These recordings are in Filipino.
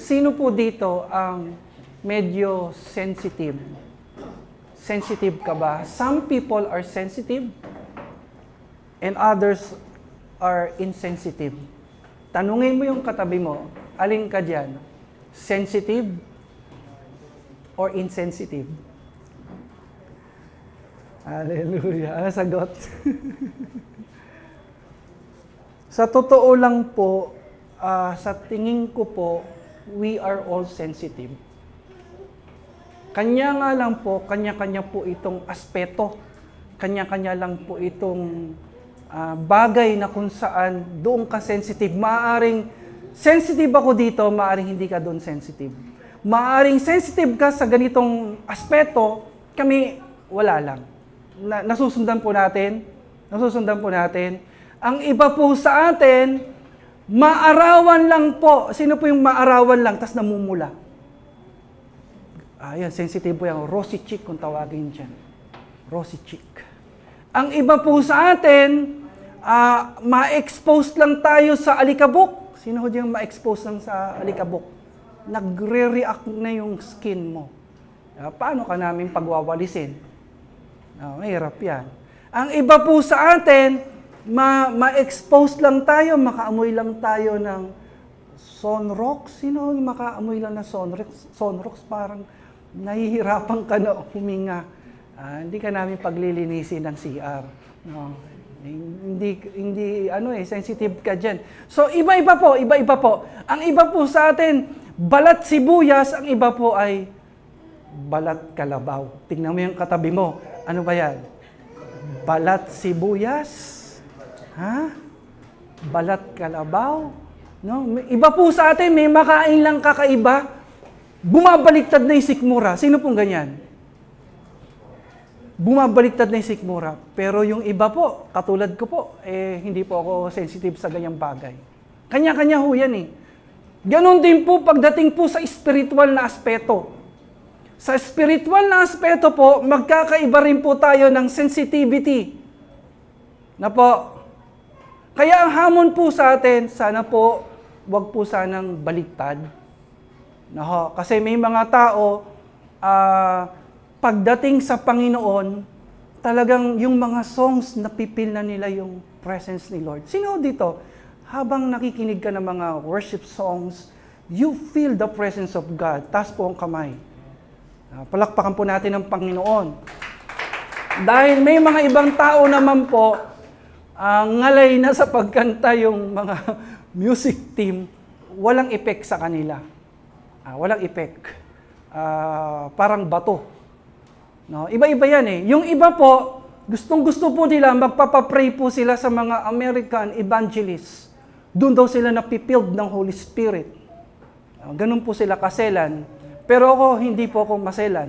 Sino po dito ang medyo sensitive? Sensitive ka ba? Some people are sensitive and others are insensitive. Tanungin mo yung katabi mo, alin ka dyan? Sensitive or insensitive? Hallelujah. Ano sagot? Sa totoo lang po, sa tingin ko po, we are all sensitive. Kanya nga lang po, kanya-kanya po itong aspeto. Kanya-kanya lang po itong bagay na kung saan doon ka sensitive. Maaring sensitive ako dito, maaring hindi ka doon sensitive. Maaring sensitive ka sa ganitong aspeto, kami wala lang. Nasusundan po natin. Ang iba po sa atin, maarawan lang po. Sino po yung maarawan lang, tas namumula? Ayan, sensitive po yan. Rosy cheek kung tawagin dyan. Rosy cheek. Ang iba po sa atin, ma-expose lang tayo sa alikabok. Sino ho dyan ma-expose lang sa alikabok? Nagre-react na yung skin mo. Paano ka namin pagwawalisin? Mahirap yan. Ang iba po sa atin, ma-expose lang tayo, makaamoy lang tayo ng Sonrox. Sino yung makaamoy lang ng Sonrox? Sonrox parang nahihirapan ka na huminga. Hindi ka namin paglilinisin ng CR. No. Hindi sensitive ka dyan. So iba-iba po. Ang iba po sa atin, balat sibuyas, ang iba po ay balat kalabaw. Tingnan mo yung katabi mo. Ano ba yan? Balat sibuyas? Ha? Balat kalabaw? No? Iba po sa atin, may makain lang kakaiba, bumabaliktad na yung sikmura. Sino pong ganyan? Bumabaliktad na yung sikmura. Pero yung iba po, katulad ko po, hindi po ako sensitive sa ganyang bagay. Kanya-kanya ho yan eh. Ganon din po pagdating po sa spiritual na aspeto. Sa spiritual na aspeto po, magkakaiba rin po tayo ng sensitivity. Na po, kaya ang hamon po sa atin, sana po, wag po sanang baliktad. Kasi may mga tao, pagdating sa Panginoon, talagang yung mga songs, napipil na nila yung presence ni Lord. Sino dito? Habang nakikinig ka ng mga worship songs, you feel the presence of God. Taas po ang kamay. Palakpakan po natin ang Panginoon. Dahil may mga ibang tao naman po, ngalay na sa pagkanta yung mga music team, walang effect sa kanila. Walang effect. Parang bato. No? Iba-iba yan eh. Yung iba po, gustong-gusto po nila, magpapapray po sila sa mga American evangelists. Doon daw sila napipilled ng Holy Spirit. Ganun po sila kaselan. Pero ako, hindi po ako maselan.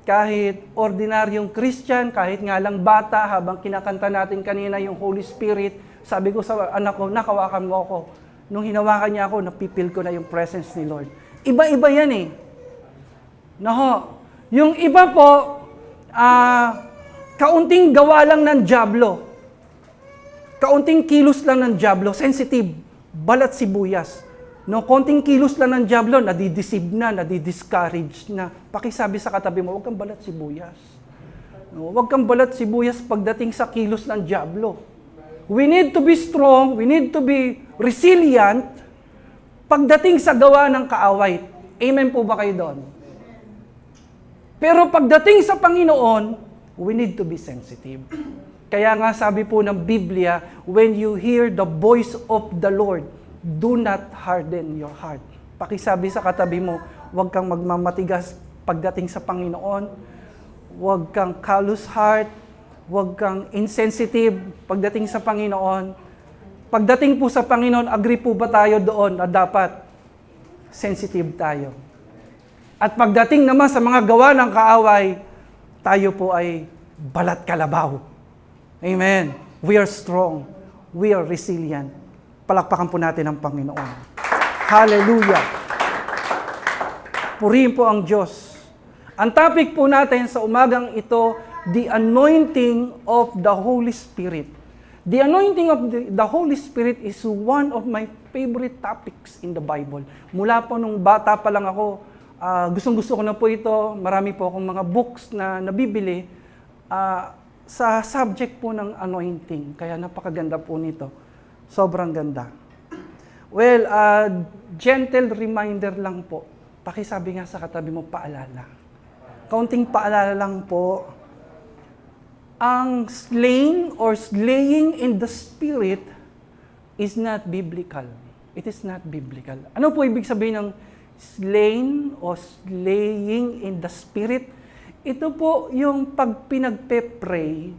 Kahit ordinaryong Christian, kahit nga lang bata, habang kinakanta natin kanina yung Holy Spirit, sabi ko sa anak ko, nakawakan mo ako. Nung hinawakan niya ako, napipil ko na yung presence ni Lord. Iba-iba yan eh. Yung iba po, kaunting gawa lang ng dyablo. Kaunting kilos lang ng dyablo, sensitive, balat sibuyas. No, konting kilos lang ng dyablo, nadideceive na, nadidiscourage na. Pakisabi sa katabi mo, huwag kang balat sibuyas. No, huwag kang balat sibuyas pagdating sa kilos ng dyablo. We need to be strong, we need to be resilient pagdating sa gawa ng kaaway. Amen po ba kayo doon? Pero pagdating sa Panginoon, we need to be sensitive. Kaya nga sabi po ng Biblia, when you hear the voice of the Lord, do not harden your heart. Pakisabi sa katabi mo, huwag kang magmamatigas pagdating sa Panginoon. Huwag kang callous heart. Huwag kang insensitive pagdating sa Panginoon. Pagdating po sa Panginoon, agree po ba tayo doon na dapat sensitive tayo? At pagdating naman sa mga gawa ng kaaway, tayo po ay balat kalabaw. Amen. We are strong. We are resilient. Palakpakan po natin ang Panginoon. Hallelujah! Purihin po ang Diyos. Ang topic po natin sa umagang ito, the anointing of the Holy Spirit. The anointing of the Holy Spirit is one of my favorite topics in the Bible. Mula po nung bata pa lang ako, gustong-gusto ko na po ito. Marami po akong mga books na nabibili sa subject po ng anointing. Kaya napakaganda po nito. Sobrang ganda. Well, gentle reminder lang po. Pakisabi nga sa katabi mo, paalala. Kaunting paalala lang po. Ang slain or slaying in the spirit is not biblical. It is not biblical. Ano po ibig sabihin ng slain o slaying in the spirit? Ito po yung pag pinagpe-pray,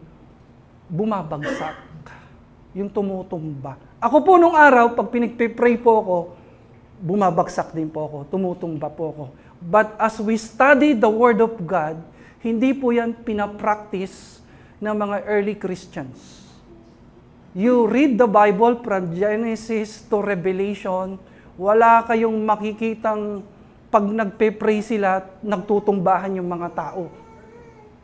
bumabagsak. Yung tumutumba. Ako po nung araw, pag pinagpe-pray po ako, bumabagsak din po ako, tumutumba po ako. But as we study the Word of God, hindi po yan pinapractice ng mga early Christians. You read the Bible from Genesis to Revelation, wala kayong makikitang pag nagpe-pray sila, nagtutumbahan yung mga tao.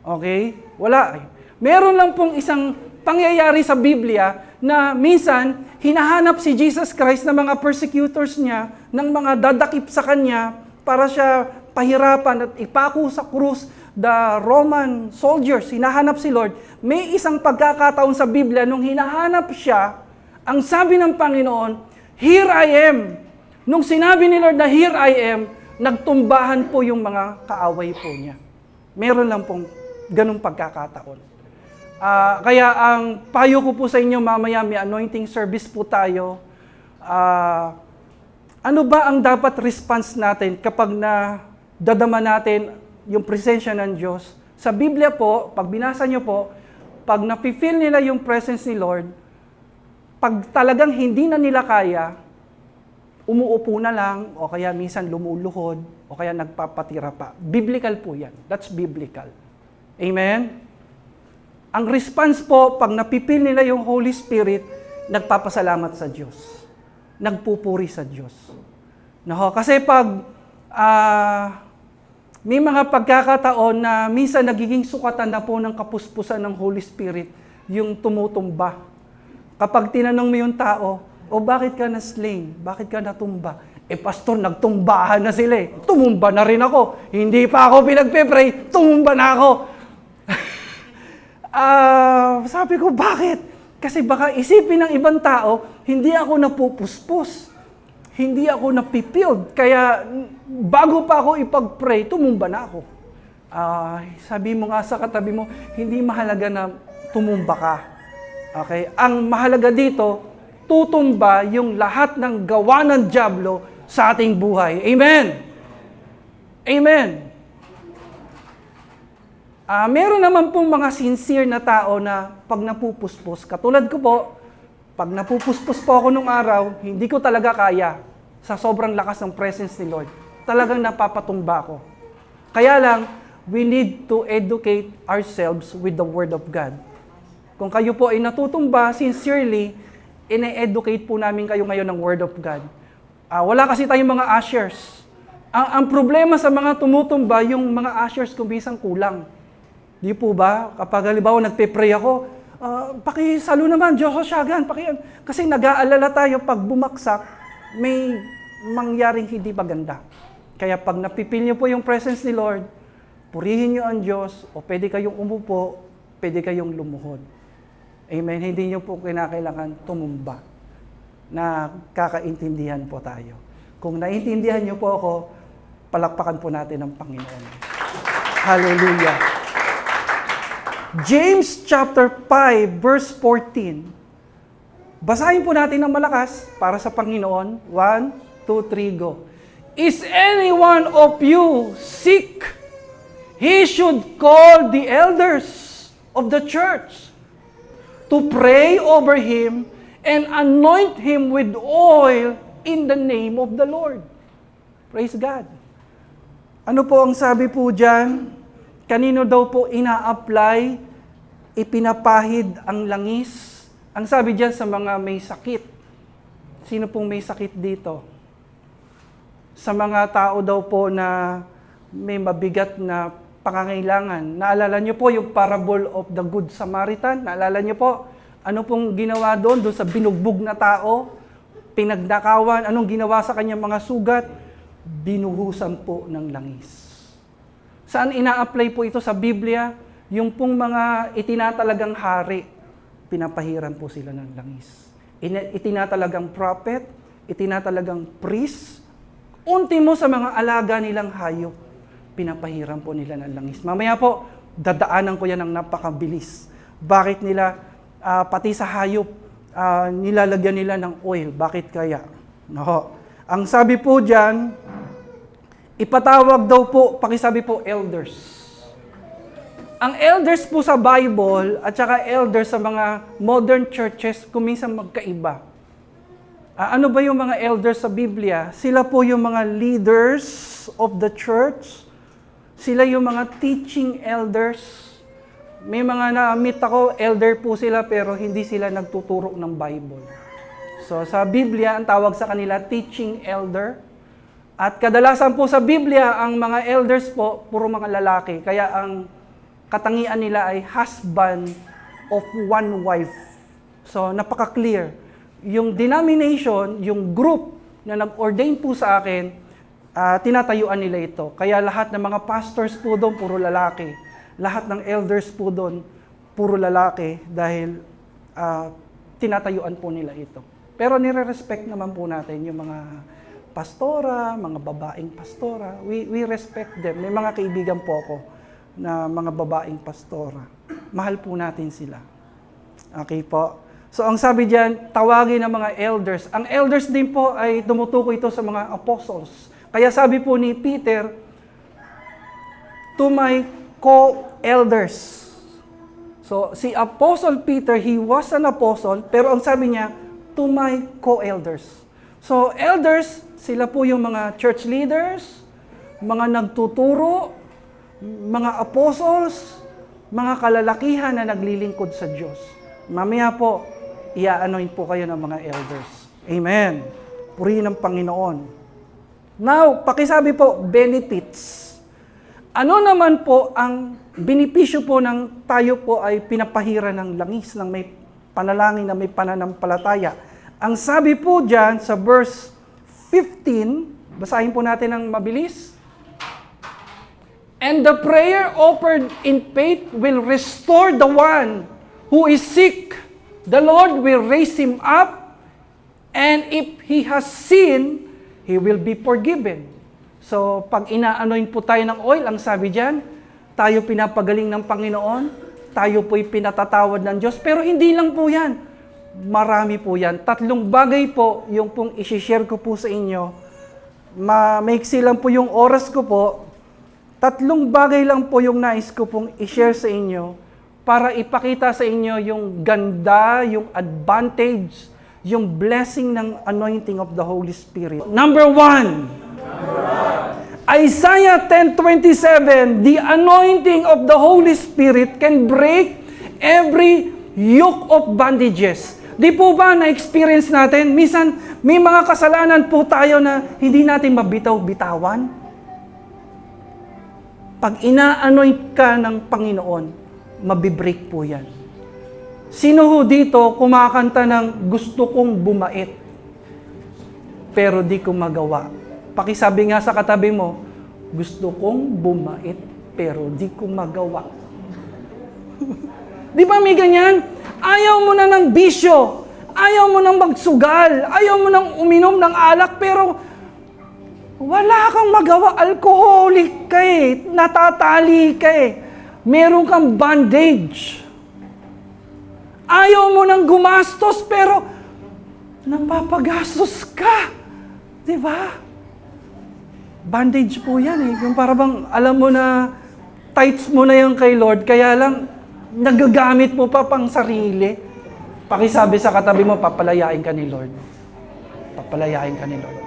Okay? Wala. Meron lang pong isang pangyayari sa Biblia na minsan hinahanap si Jesus Christ ng mga persecutors niya, ng mga dadakip sa kanya para siya pahirapan at ipako sa krus. The Roman soldiers, hinahanap si Lord. May isang pagkakataon sa Biblia nung hinahanap siya, ang sabi ng Panginoon, "Here I am." Nung sinabi ni Lord na "Here I am," nagtumbahan po yung mga kaaway po niya. Meron lang pong ganung pagkakataon. Kaya ang payo ko po sa inyo mamaya, may anointing service po tayo. Ano ba ang dapat response natin kapag dadama natin yung presensya ng Diyos? Sa Biblia po, pag binasa nyo po, pag napi-feel nila yung presence ni Lord, pag talagang hindi na nila kaya, umuupo na lang, o kaya minsan lumuluhod, o kaya nagpapatira pa. Biblical po yan. That's biblical. Amen? Ang response po, pag napi-feel nila yung Holy Spirit, nagpapasalamat sa Diyos. Nagpupuri sa Diyos. Kasi pag may mga pagkakataon na minsan nagiging sukatan na po ng kapuspusan ng Holy Spirit, yung tumutumba. Kapag tinanong mo yung tao, bakit ka na-slain? Bakit ka natumba? Pastor, nagtumbahan na sila eh. Tumumba na rin ako. Hindi pa ako pinagpe-pray, tumumba na ako. Sabi ko, bakit? Kasi baka isipin ng ibang tao, hindi ako napupuspos. Hindi ako napipild. Kaya bago pa ako ipag-pray, tumumba na ako. Sabi mo nga sa katabi mo, hindi mahalaga na tumumba ka. Okay? Ang mahalaga dito, tutumba yung lahat ng gawa ng dyablo sa ating buhay. Amen! Amen! Meron naman pong mga sincere na tao na pag napupuspos, katulad ko po, pag napupuspos po ako nung araw, hindi ko talaga kaya sa sobrang lakas ng presence ni Lord. Talagang napapatumba ako. Kaya lang, we need to educate ourselves with the Word of God. Kung kayo po ay natutumba, sincerely, ine-educate po namin kayo ngayon ng Word of God. Wala kasi tayong mga ushers. Ang problema sa mga tumutumba, yung mga ushers kumbisang kulang. Di po ba? Kapag halimbawa nagpe-pray ako, pakisalo naman, Diyos Osyagan, kasi nag-aalala tayo pag bumaksak, may mangyaring hindi maganda. Kaya pag napipil niyo po yung presence ni Lord, purihin niyo ang Diyos, o pwede kayong umupo, pwede kayong lumuhod. Amen? Hindi niyo po kinakailangan tumumba. Na kakaintindihan po tayo. Kung naintindihan niyo po ako, palakpakan po natin ang Panginoon. Hallelujah! James chapter 5, verse 14. Basahin po natin ng malakas para sa Panginoon. 1, 2, 3, go. Is any one of you sick? He should call the elders of the church to pray over him and anoint him with oil in the name of the Lord. Praise God. Ano po ang sabi po dyan? Kanino daw po ina-apply, ipinapahid ang langis? Ang sabi dyan sa mga may sakit. Sino pong may sakit dito? Sa mga tao daw po na may mabigat na pangangailangan. Naalala niyo po yung parable of the Good Samaritan? Naalala niyo po? Ano pong ginawa doon sa binugbog na tao? Pinagnakawan. Anong ginawa sa kanyang mga sugat? Binuhusan po ng langis. Saan ina-apply po ito sa Biblia? Yung pong mga itinatalagang hari, pinapahiran po sila ng langis. Itinatalagang prophet, itinatalagang priest, ultimo sa mga alaga nilang hayop, pinapahiran po nila ng langis. Mamaya po, dadaanan ko yan ng napakabilis. Bakit nila, pati sa hayop, nilalagyan nila ng oil? Bakit kaya? No. Ang sabi po dyan, ipatawag daw po, pakisabi po, elders. Ang elders po sa Bible at saka elders sa mga modern churches, kuminsan magkaiba. Ano ba yung mga elders sa Biblia? Sila po yung mga leaders of the church. Sila yung mga teaching elders. May mga na-meet ako, elder po sila pero hindi sila nagtuturo ng Bible. So sa Biblia, ang tawag sa kanila teaching elder. At kadalasan po sa Biblia, ang mga elders po, puro mga lalaki. Kaya ang katangian nila ay husband of one wife. So napaka-clear. Yung denomination, yung group na nag-ordain po sa akin, tinatayuan nila ito. Kaya lahat ng mga pastors po doon, puro lalaki. Lahat ng elders po doon, puro lalaki dahil tinatayuan po nila ito. Pero nire-respect naman po natin yung mga pastora, mga babaeng pastora. We respect them. May mga kaibigan po ako na mga babaeng pastora. Mahal po natin sila. Okay po? So ang sabi diyan, tawagin ng mga elders. Ang elders din po ay tumutukoy ito sa mga apostles. Kaya sabi po ni Peter, to my co-elders. So si Apostle Peter, he was an apostle, pero ang sabi niya, to my co-elders. So elders, sila po yung mga church leaders, mga nagtuturo, mga apostles, mga kalalakihan na naglilingkod sa Diyos. Mamaya po, i-anoint po kayo ng mga elders. Amen. Purihin ng Panginoon. Now, pakisabi po, benefits. Ano naman po ang benepisyo po ng tayo po ay pinapahiran ng langis, ng may panalangin na may pananampalataya? Ang sabi po dyan sa verse 15, basahin po natin ng mabilis. And the prayer offered in faith will restore the one who is sick. The Lord will raise him up, and if he has sinned, he will be forgiven. So, pag ina-anoint po tayo ng oil, ang sabi dyan, tayo pinapagaling ng Panginoon, tayo po'y pinatatawad ng Diyos, pero hindi lang po yan. Marami po yan. 3 bagay po yung pong isi-share ko po sa inyo. Maiksi lang po yung oras ko po. 3 bagay lang po yung nais ko pong i-share sa inyo para ipakita sa inyo yung ganda, yung advantage, yung blessing ng anointing of the Holy Spirit. Number 1, Isaiah 10:27, the anointing of the Holy Spirit can break every yoke of bandages. Di po ba na-experience natin? Minsan, may mga kasalanan po tayo na hindi natin mabitaw-bitawan. Pag ina-anoint ka ng Panginoon, mabibreak po yan. Sino ho dito kumakanta ng gusto kong bumait, pero di ko magawa? Pakisabi nga sa katabi mo, gusto kong bumait, pero di ko magawa. Di ba may ganyan? Ayaw mo na ng bisyo, ayaw mo nang magsugal, ayaw mo nang uminom ng alak, pero wala kang magawa. Alcoholic ka eh, natatali ka eh, meron kang bandage. Ayaw mo nang gumastos, pero napapagastos ka. Di ba? Bandage po yan eh. Yung parang alam mo na tights mo na yung kay Lord, kaya lang nagagamit mo pa pang sarili. Pakisabi sa katabi mo, papalayain ka ni Lord. Papalayain ka ni Lord.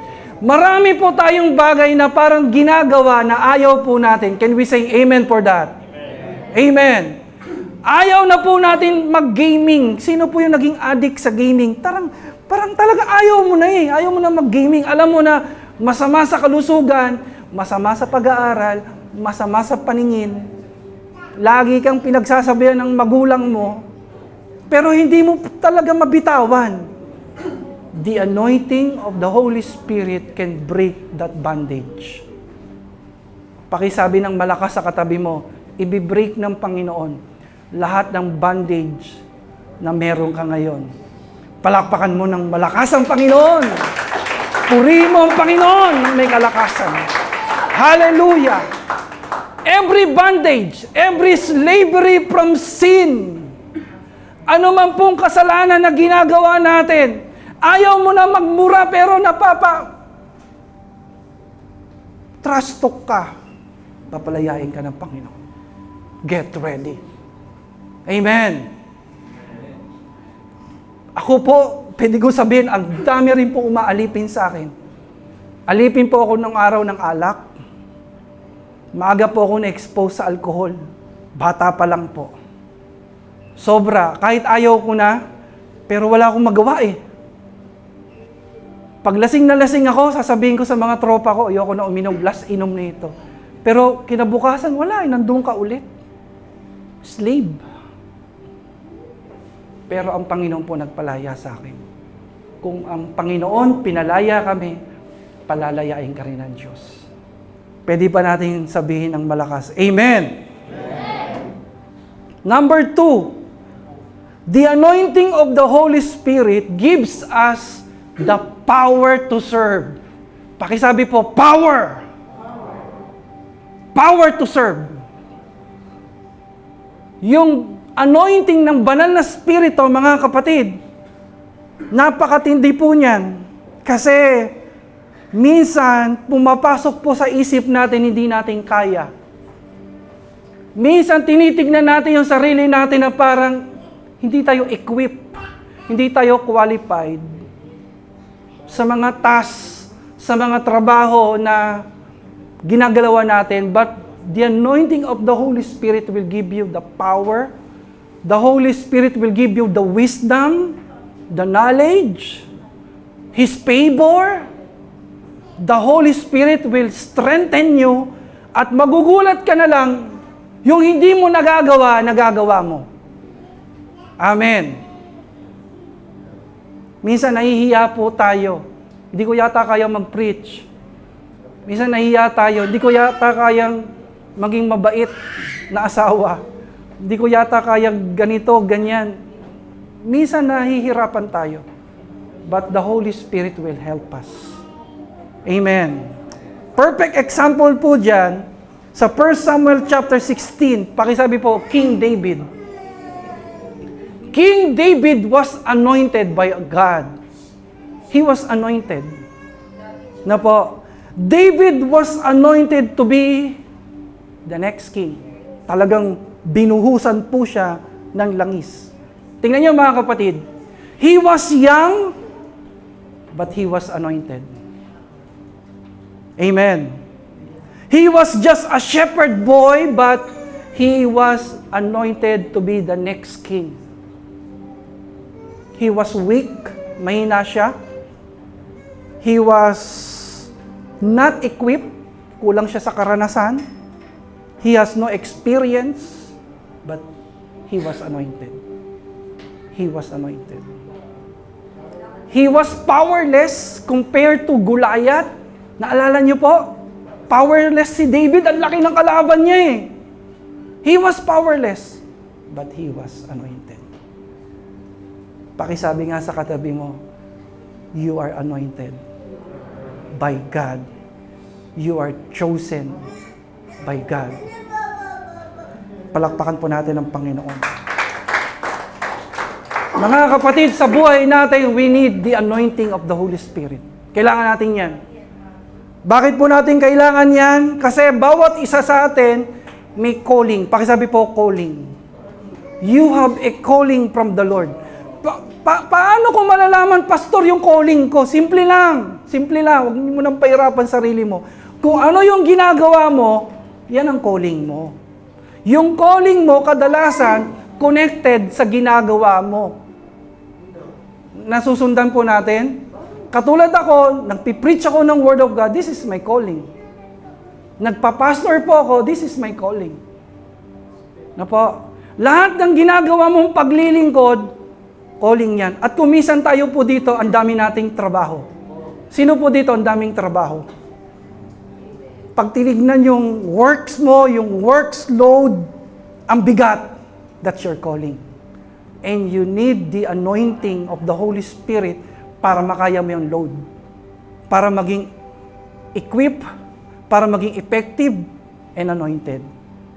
Marami po tayong bagay na parang ginagawa na ayaw po natin. Can we say amen for that? Amen. Ayaw na po natin mag-gaming. Sino po yung naging addict sa gaming? Parang talaga ayaw mo na eh. Ayaw mo na mag-gaming. Alam mo na masama sa kalusugan, masama sa pag-aaral, masama sa paningin. Lagi kang pinagsasabihan ng magulang mo, pero hindi mo talaga mabitawan. The anointing of the Holy Spirit can break that bondage. Pakisabi ng malakas sa katabi mo, i-break ng Panginoon lahat ng bondage na meron ka ngayon. Palakpakan mo ng malakas ang Panginoon. Purihin mo ang Panginoon ng may kalakasan. Hallelujah! Every bondage, every slavery from sin, ano man pong kasalanan na ginagawa natin, ayaw mo na magmura pero trust talk ka, papalayain ka ng Panginoon. Get ready. Amen. Ako po, pwede ko sabihin, ang dami rin po umaalipin sa akin. Alipin po ako ng araw ng alak. Maaga po ako na-expose sa alcohol. Bata pa lang po. Sobra. Kahit ayaw ko na, pero wala akong magawa eh. Pag lasing na lasing ako, sasabihin ko sa mga tropa ko, ayoko na uminom, last inom na ito. Pero kinabukasan, wala eh, nandun ka ulit. Slave. Pero ang Panginoon po nagpalaya sa akin. Kung ang Panginoon pinalaya kami, palalayain ka rin ng Diyos. Pwede pa natin sabihin ng malakas, Amen! Amen. Number 2, the anointing of the Holy Spirit gives us the power to serve. Pakisabi po, power! Power to serve. Yung anointing ng banal na spirito, mga kapatid, napakatindi po niyan. Kasi, minsan, pumapasok po sa isip natin, hindi natin kaya. Minsan, tinitignan natin yung sarili natin na parang hindi tayo equipped, hindi tayo qualified sa mga tasks, sa mga trabaho na ginagalawa natin. But, the anointing of the Holy Spirit will give you the power. The Holy Spirit will give you the wisdom, the knowledge, His favor. The Holy Spirit will strengthen you at magugulat ka na lang yung hindi mo nagagawa mo. Amen. Minsan nahihiya po tayo. Hindi ko yata kaya mag-preach. Minsan nahihiya tayo. Hindi ko yata kayang maging mabait na asawa. Hindi ko yata kaya ganito, ganyan. Minsan nahihirapan tayo. But the Holy Spirit will help us. Amen. Perfect example po dyan, sa 1 Samuel chapter 16, pakisabi po, King David. King David was anointed by God. He was anointed. Na po, David was anointed to be the next king. Talagang binuhusan po siya ng langis. Tingnan niyo mga kapatid, he was young, but he was anointed. Amen. He was just a shepherd boy, but he was anointed to be the next king. He was weak, mahina siya. He was not equipped, kulang siya sa karanasan. He has no experience, but he was anointed. He was anointed. He was powerless compared to Goliath. Naalala niyo po? Powerless si David, ang laki ng kalaban niya eh. He was powerless, but he was anointed. Pakisabi nga sa katabi mo, you are anointed by God. You are chosen by God. Palakpakan po natin ang Panginoon. Mga kapatid, sa buhay natin, we need the anointing of the Holy Spirit. Kailangan natin yan. Bakit po natin kailangan yan? Kasi bawat isa sa atin may calling. Pakisabi po, calling. You have a calling from the Lord. Paano ko malalaman, Pastor, yung calling ko? Simple lang. Simple lang. Huwag mo nang pahirapan sarili mo. Kung ano yung ginagawa mo, yan ang calling mo. Yung calling mo, kadalasan, connected sa ginagawa mo. Nasusundan po natin? Katulad ako, nagpipreach ako ng Word of God, this is my calling. Nagpapastor po ako, this is my calling. Na po, lahat ng ginagawa mong paglilingkod, Calling yan. At kung minsan tayo po dito, ang dami nating trabaho. Sino po dito ang daming trabaho? Pag tinignan yung works mo, yung works load, ang bigat, that's your calling. And you need the anointing of the Holy Spirit para makaya mo yung load. Para maging equip, para maging effective and anointed.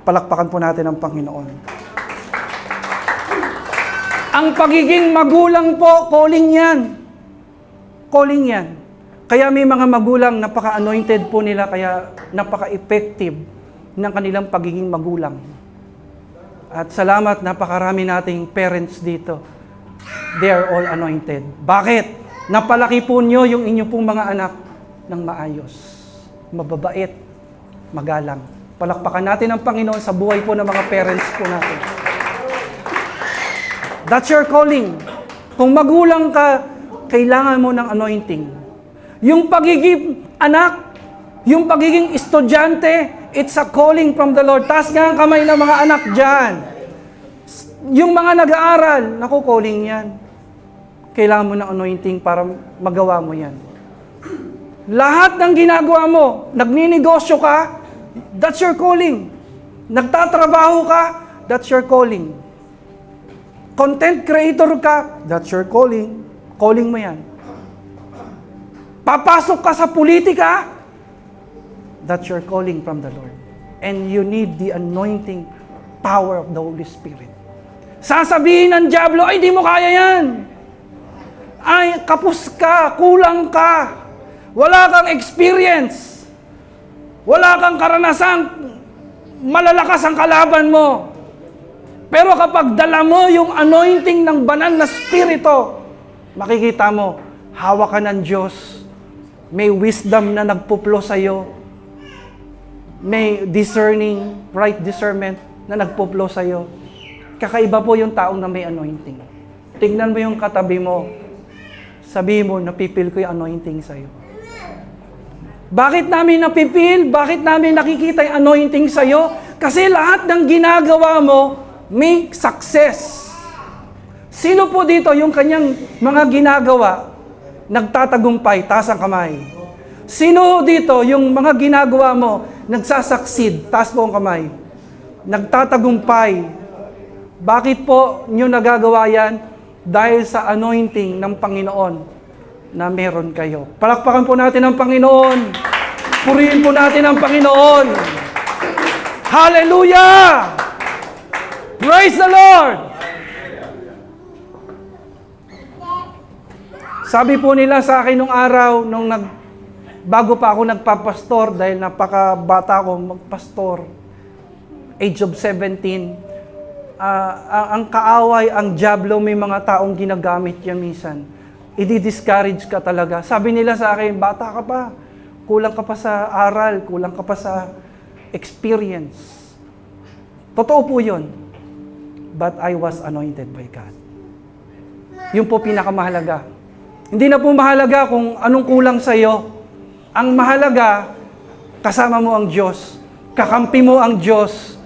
Palakpakan po natin ang Panginoon. Ang pagiging magulang po, calling yan. Calling yan. Kaya may mga magulang, napaka-anointed po nila, kaya napaka-effective ng kanilang pagiging magulang. At salamat, napakarami nating parents dito. They are all anointed. Bakit? Napalaki po nyo yung inyo pong mga anak ng maayos, mababait, magalang. Palakpakan natin ang Panginoon sa buhay po ng mga parents po natin. That's your calling. Kung magulang ka, kailangan mo ng anointing. Yung pagiging anak, yung pagiging estudyante, it's a calling from the Lord. Taas nga ang kamay ng mga anak dyan. Yung mga nag-aaral, naku, calling yan. Kailangan mo ng anointing para magawa mo yan. Lahat ng ginagawa mo, nagninegosyo ka, that's your calling. Nagtatrabaho ka, that's your calling. Content creator ka, that's your calling. Calling mo yan. Papasok ka sa politika, that's your calling from the Lord. And you need the anointing power of the Holy Spirit. Sasabihin ng dyablo, ay di mo kaya yan. Ay, kapos ka, kulang ka. Wala kang experience. Wala kang karanasang malalakas ang kalaban mo. Pero kapag dala mo yung anointing ng banal na spirito, makikita mo, hawak ka ng Diyos. May wisdom na nagpuplo sa'yo. May discerning, right discernment na nagpuplo sa'yo. Kakaiba po yung taong na may anointing. Tingnan mo yung katabi mo. Sabihin mo, napipil ko yung anointing sa'yo. Bakit namin napipil? Bakit namin nakikita yung anointing sa'yo? Kasi lahat ng ginagawa mo, may success. Sino po dito yung kanyang mga ginagawa, nagtatagumpay, taas ang kamay? Sino dito yung mga ginagawa mo, nagsasucceed, taas po ang kamay? Nagtatagumpay. Bakit po nyo nagagawa yan? Dahil sa anointing ng Panginoon na meron kayo. Palakpakan po natin ang Panginoon. Purihin po natin ang Panginoon. Hallelujah! Praise the Lord! Sabi po nila sa akin nung araw, bago pa ako nagpapastor, dahil napakabata ko magpastor, age of 17, ang kaaway, ang dyablo, may mga taong ginagamit yan minsan. I-discourage ka talaga. Sabi nila sa akin, bata ka pa, kulang ka pa sa aral, kulang ka pa sa experience. Totoo po yun. But I was anointed by God. Yun po pinakamahalaga. Hindi na po mahalaga kung anong kulang sa iyo. Ang mahalaga, kasama mo ang Diyos. Kakampi mo ang Diyos.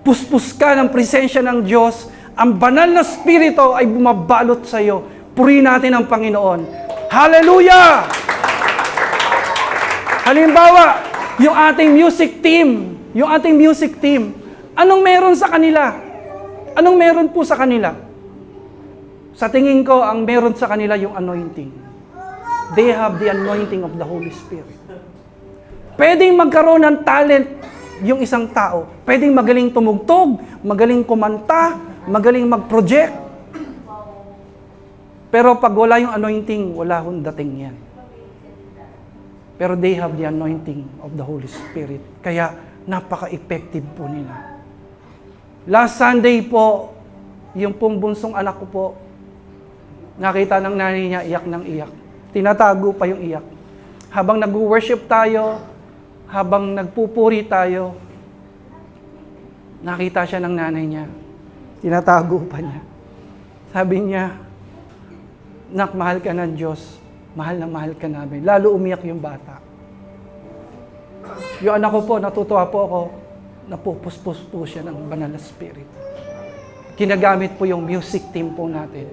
Puspos ka ng presensya ng Diyos. Ang banal na spirito ay bumabalot sa iyo. Purihin natin ang Panginoon. Hallelujah! Halimbawa, yung ating music team, anong meron sa kanila? Anong meron po sa kanila? Sa tingin ko, ang meron sa kanila yung anointing. They have the anointing of the Holy Spirit. Pwedeng magkaroon ng talent yung isang tao. Pwedeng magaling tumugtog, magaling kumanta, magaling mag-project. Pero pag wala yung anointing, wala hong dating yan. Pero they have the anointing of the Holy Spirit. Kaya napaka-effective po nila. Last Sunday po, yung pong bunsong anak ko po, nakita ng nanay niya, iyak ng iyak. Tinatago pa yung iyak. Habang nag-worship tayo, habang nagpupuri tayo, nakita siya ng nanay niya. Tinatago pa niya. Sabi niya, "Nak, mahal ka ng Diyos. Mahal na mahal ka namin." Lalo umiyak yung bata. Yung anak ko po, natutuwa po ako, napupuspos po siya ng banal na spirit. Ginagamit po yung music team po natin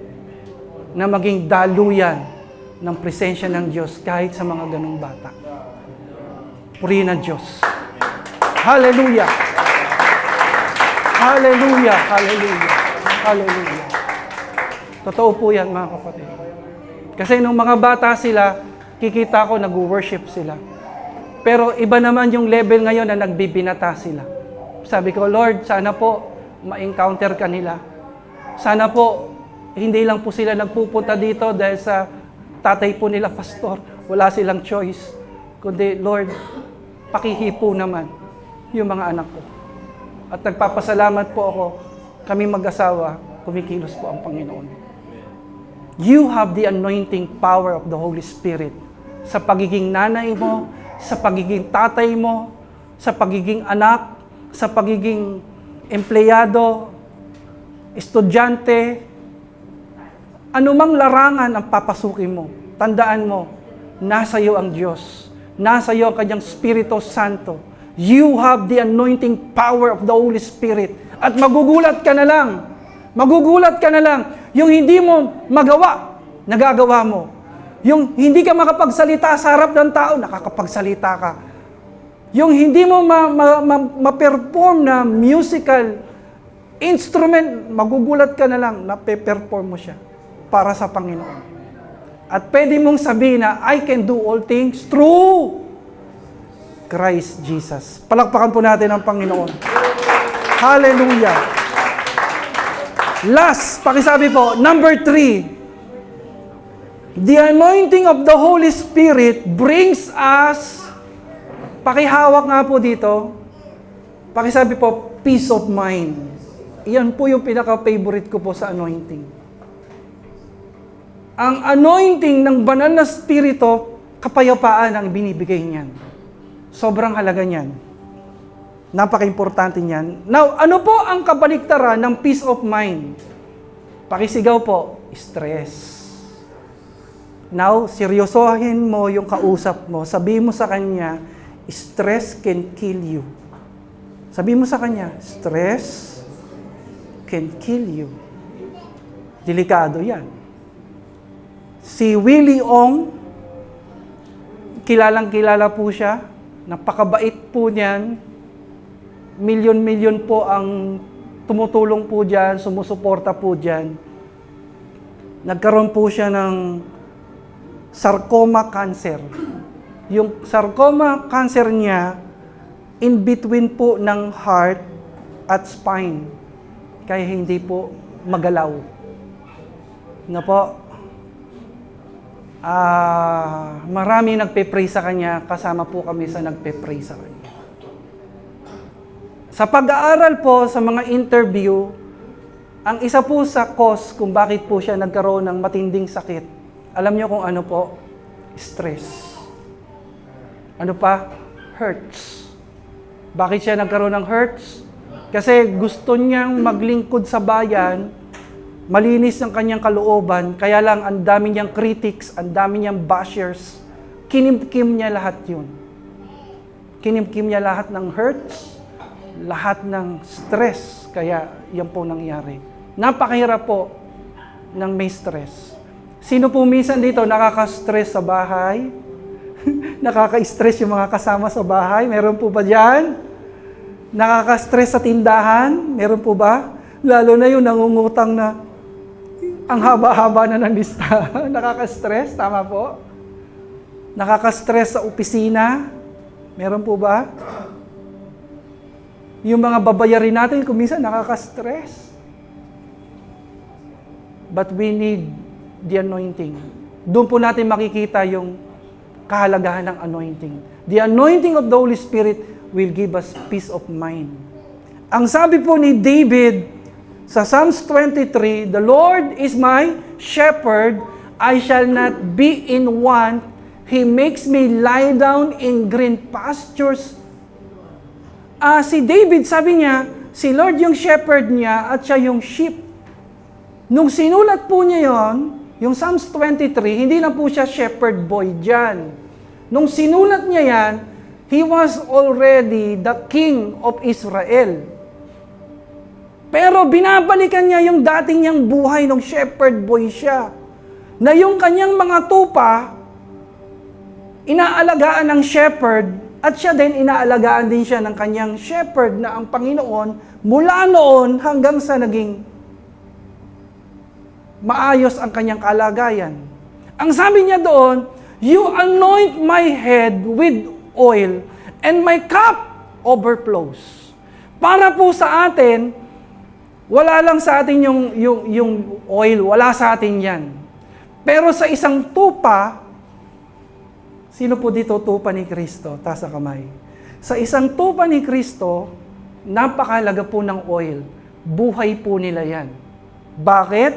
na maging daluyan ng presensya ng Diyos kahit sa mga ganong bata. Purihin ang Diyos. Hallelujah! Hallelujah! Hallelujah! Hallelujah! Totoo po yan, mga kapatid. Kasi nung mga bata sila, kikita ko nag-worship sila. Pero iba naman yung level ngayon na nagbibinata sila. Sabi ko, Lord, sana po ma-encounter ka nila. Sana po, hindi lang po sila nagpupunta dito dahil sa tatay po nila, pastor. Wala silang choice. Kundi, Lord, pakihipo naman yung mga anak ko. At nagpapasalamat po ako, kami mag-asawa, kumikilos po ang Panginoon. You have the anointing power of the Holy Spirit sa pagiging nanay mo, sa pagiging tatay mo, sa pagiging anak, sa pagiging empleyado, estudyante, anumang larangan ang papasukin mo, tandaan mo, nasa iyo ang Diyos. Nasa iyo ang Kanyang Espiritu Santo. You have the anointing power of the Holy Spirit. At magugulat ka na lang. Magugulat ka na lang. Yung hindi mo magawa, nagagawa mo. Yung hindi ka makapagsalita sa harap ng tao, nakakapagsalita ka. Yung hindi mo ma-perform na musical instrument, magugulat ka na lang na pe-perform mo siya para sa Panginoon. At pwede mong sabihin na, I can do all things through Christ Jesus. Palakpakan po natin ang Panginoon. Hallelujah. Last, pakisabi po, number 3. The anointing of the Holy Spirit brings us, pakihawak nga po dito, pakisabi po, peace of mind. Iyan po yung pinaka-favorite ko po sa anointing. Ang anointing ng banal na spirito, kapayapaan ang binibigay niyan. Sobrang halaga niyan. Napaka-importante niyan. Now, ano po ang kabaliktaran ng peace of mind? Pakisigaw po, stress. Now, seryosohin mo yung kausap mo. Sabihin mo sa kanya, stress can kill you. Sabihin mo sa kanya, stress can kill you. Delikado yan. Si Willie Ong, kilalang-kilala po siya, napakabait po niyan, milyon-milyon po ang tumutulong po dyan, sumusuporta po dyan. Nagkaroon po siya ng sarcoma cancer. Yung sarcoma cancer niya, in between po ng heart at spine. Kaya hindi po magalaw. Na po, marami nagpe-pray sa kanya, kasama po kami sa nagpe-pray sa kanya. Sa pag-aaral po, sa mga interview, ang isa po sa cause kung bakit po siya nagkaroon ng matinding sakit, alam niyo kung ano po? Stress. Ano pa? Hurts. Bakit siya nagkaroon ng hurts? Kasi gusto niyang maglingkod sa bayan, malinis ang kanyang kalooban, kaya lang ang dami niyang critics, ang dami niyang bashers, kinimkim niya lahat yun. Kinimkim niya lahat ng hurts, lahat ng stress, kaya yan po nangyari. Napakahirap po ng may stress. Sino po minsan dito nakaka-stress sa bahay? Nakaka-stress yung mga kasama sa bahay? Meron po ba dyan? Nakaka-stress sa tindahan? Meron po ba? Lalo na yung nangungutang na ang haba-haba na ng lista. Nakaka-stress? Tama po? Nakaka-stress sa opisina? Meron po ba? Yung mga babayarin natin, kung minsan nakaka-stress. But we need the anointing. Doon po natin makikita yung kahalagahan ng anointing. The anointing of the Holy Spirit will give us peace of mind. Ang sabi po ni David sa Psalms 23, the Lord is my shepherd, I shall not be in want. He makes me lie down in green pastures. Si David, sabi niya, si Lord yung shepherd niya at siya yung sheep. Nung sinulat po niya yon, yung Psalms 23, hindi na po siya shepherd boy dyan. Nung sinulat niya yan, he was already the king of Israel. Pero binabalikan niya yung dating niyang buhay nung shepherd boy siya. na yung kanyang mga tupa, inaalagaan ng shepherd, at siya din, inaalagaan din siya ng kanyang shepherd na ang Panginoon, mula noon hanggang sa naging maayos ang kanyang kalagayan. Ang sabi niya doon, you anoint my head with oil, and my cup overflows. Para po sa atin, wala lang sa atin yung oil, wala sa atin yan. Pero sa isang tupa, sino po dito tupa ni Kristo? Taas ang kamay. Sa isang tupa ni Kristo, napakahalaga po ng oil. Buhay po nila yan. Bakit?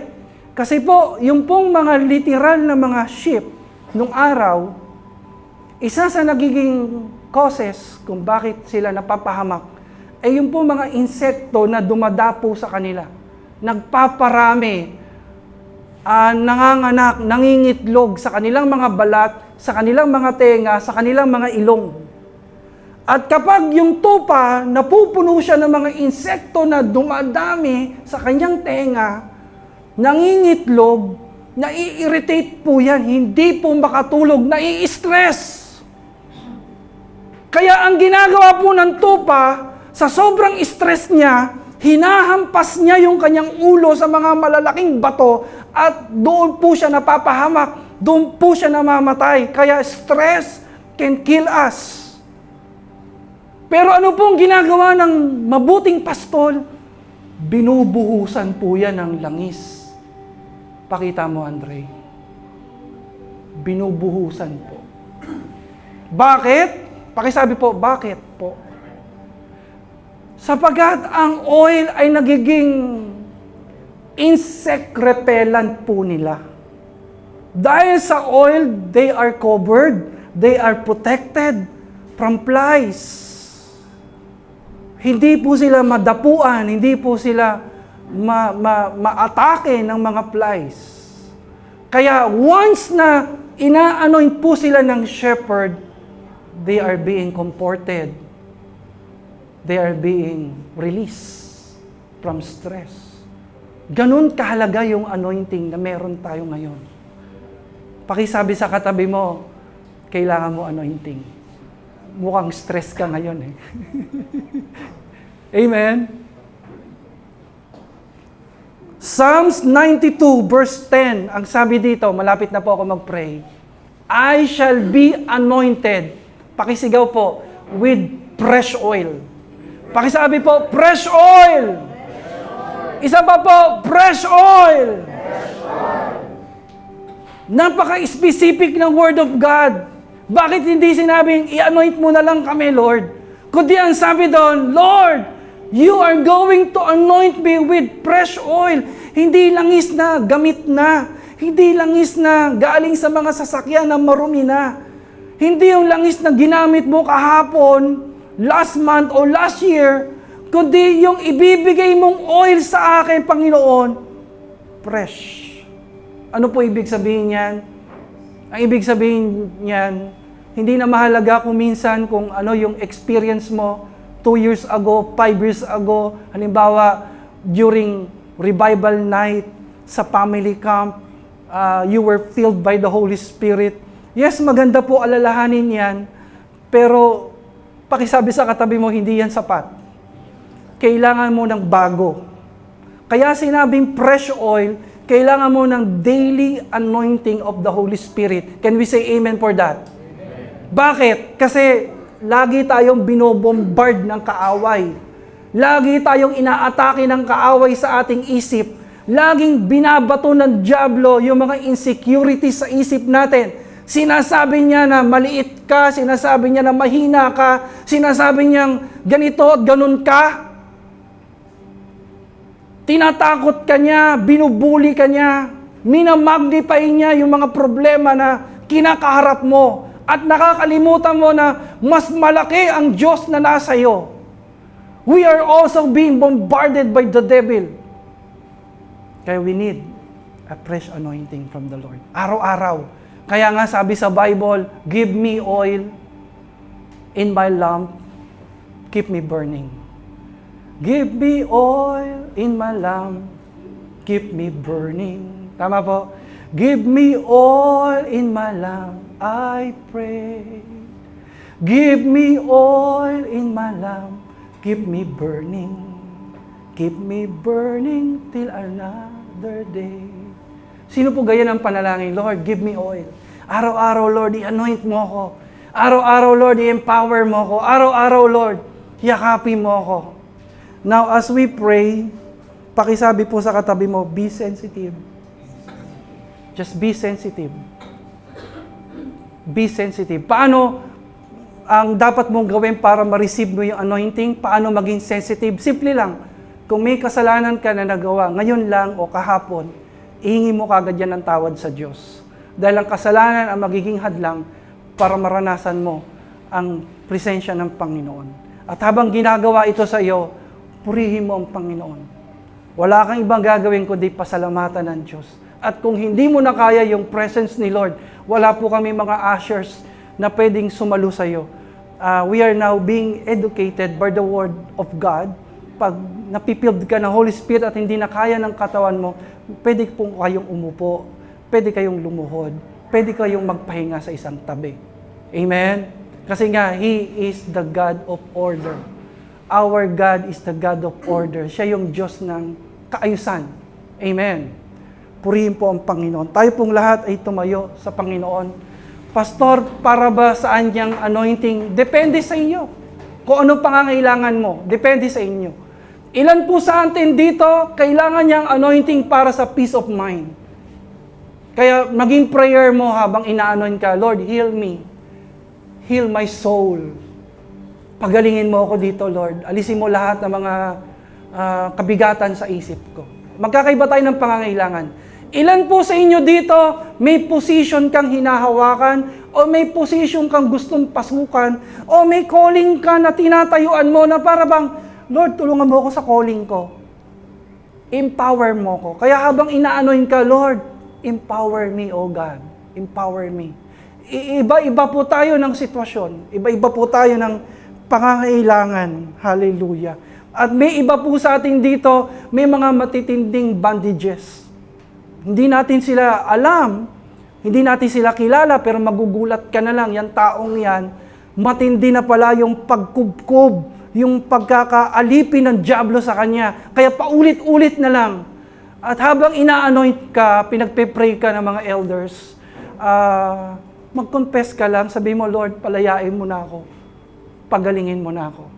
Kasi po, yung pong mga literal na mga sheep, nung araw, isa sa nagiging causes kung bakit sila napapahamak, ay yung po mga insekto na dumadapo sa kanila. Nagpaparami, nanganganak, nangingitlog sa kanilang mga balat, sa kanilang mga tenga, sa kanilang mga ilong. At kapag yung tupa, napupuno siya ng mga insekto na dumadami sa kanyang tenga, nangingitlog, nai-irritate po yan, hindi po makatulog, nai-stress. Kaya ang ginagawa po ng tupa, sa sobrang stress niya, hinahampas niya yung kanyang ulo sa mga malalaking bato at doon po siya napapahamak, doon po siya namamatay. Kaya stress can kill us. Pero ano pong ginagawa ng mabuting pastol? Binubuhusan po yan ng langis. Pakita mo, Andre. Binubuhusan po. Bakit? Pakisabi po, bakit po? Sapagkat ang oil ay nagiging insect repellent po nila. Dahil sa oil, they are covered, they are protected from flies. Hindi po sila madapuan, hindi po sila ma-atake ng mga flies. Kaya once na ina-anoint po sila ng shepherd, they are being comforted. They are being released from stress. Ganun kahalaga yung anointing na meron tayo ngayon. Pakisabi sa katabi mo, kailangan mo anointing. Mukhang stress ka ngayon eh. Amen? Psalms 92 verse 10, ang sabi dito, malapit na po ako mag-pray, I shall be anointed, pakisigaw po, with fresh oil. Pakisabi po, fresh oil! Isa pa po, fresh oil! Napaka-specific ng Word of God. Bakit hindi sinabing, i-anoint mo na lang kami, Lord? Kundi ang sabi doon, Lord, you are going to anoint me with fresh oil. Hindi langis na, gamit na. Hindi langis na, galing sa mga sasakyan na marumi na. Hindi yung langis na ginamit mo kahapon, last month o last year, kundi yung ibibigay mong oil sa akin, Panginoon, fresh. Ano po ibig sabihin niyan? Ang ibig sabihin niyan, hindi na mahalaga kung minsan kung ano yung experience mo 2 years ago, 5 years ago, halimbawa during revival night sa family camp, you were filled by the Holy Spirit. Yes, maganda po alalahanin yan, pero pakisabi sa katabi mo, hindi yan sapat. Kailangan mo ng bago. Kaya sinabing fresh oil, kailangan mo ng daily anointing of the Holy Spirit. Can we say amen for that? Amen. Bakit? Kasi lagi tayong binobombard ng kaaway. Lagi tayong inaatake ng kaaway sa ating isip. Laging binabato ng dyablo yung mga insecurities sa isip natin. Sinasabi niya na maliit ka, sinasabi niya na mahina ka, sinasabi niyang ganito at ganun ka. Tinatakot ka niya, binubuli ka niya, minamagnify niya yung mga problema na kinakaharap mo at nakakalimutan mo na mas malaki ang Diyos na nasa iyo. We are also being bombarded by the devil. Kaya we need a fresh anointing from the Lord. Araw-araw. Kaya nga sabi sa Bible, give me oil in my lamp, keep me burning. Give me oil in my lamp, keep me burning. Tama po? Give me oil in my lamp, I pray. Give me oil in my lamp, keep me burning. Keep me burning till another day. Sino po ganyan ang panalangin? Lord, give me oil. Araw-araw, Lord, i-anoint mo ako. Araw-araw, Lord, i-empower mo ako. Araw-araw, Lord, yakapin mo ako. Now, as we pray, pakisabi po sa katabi mo, be sensitive. Just be sensitive. Be sensitive. Paano ang dapat mong gawin para ma-receive mo yung anointing? Paano maging sensitive? Simple lang. Kung may kasalanan ka na nagawa, ngayon lang o kahapon, ihingi mo kagad yan ng tawad sa Diyos. Dahil ang kasalanan ang magiging hadlang para maranasan mo ang presensya ng Panginoon. At habang ginagawa ito sa iyo, purihin mo ang Panginoon. Wala kang ibang gagawin kundi pasalamatan ng Diyos. At kung hindi mo na kaya yung presence ni Lord, wala po kami mga ushers na pwedeng sumalo sa iyo. We are now being educated by the Word of God. Pag napipilled ka ng Holy Spirit at hindi na kaya ng katawan mo, pwede po kayong umupo, pwede kayong lumuhod, pwede kayong magpahinga sa isang tabi. Amen? Kasi nga, He is the God of order. Our God is the God of order. Siya yung Diyos ng kaayusan. Amen? Purihin po ang Panginoon. Tayo pong lahat ay tumayo sa Panginoon. Pastor, para ba saan niyang anointing? Depende sa inyo. Kung anong pangangailangan mo, depende sa inyo. Ilan po sa atin dito, kailangan niyang anointing para sa peace of mind. Kaya maging prayer mo habang ina-anoint ka, Lord, heal me. Heal my soul. Pagalingin mo ako dito, Lord. Alisin mo lahat ng mga kabigatan sa isip ko. Magkakaiba tayo ng pangangailangan. Ilan po sa inyo dito, may position kang hinahawakan, o may position kang gustong pasukan, o may calling ka na tinatayuan mo na para bang, Lord, tulungan mo ako sa calling ko. Empower mo ko. Kaya habang ina-anoint ka, Lord, empower me, O God. Empower me. Iba-iba po tayo ng sitwasyon. Iba-iba po tayo ng pangangailangan. Hallelujah. At may iba po sa atin dito, may mga matitinding bandages. Hindi natin sila alam, hindi natin sila kilala, pero magugulat ka na lang, yan taong yan, matindi na pala yung pagkubkob, yung pagkakaalipin ng dyablo sa kanya. Kaya paulit-ulit na lang. At habang ina-anoint ka, pinagpe-pray ka ng mga elders, mag-confess ka lang, sabi mo, Lord, palayain mo na ako. Pagalingin mo na ako.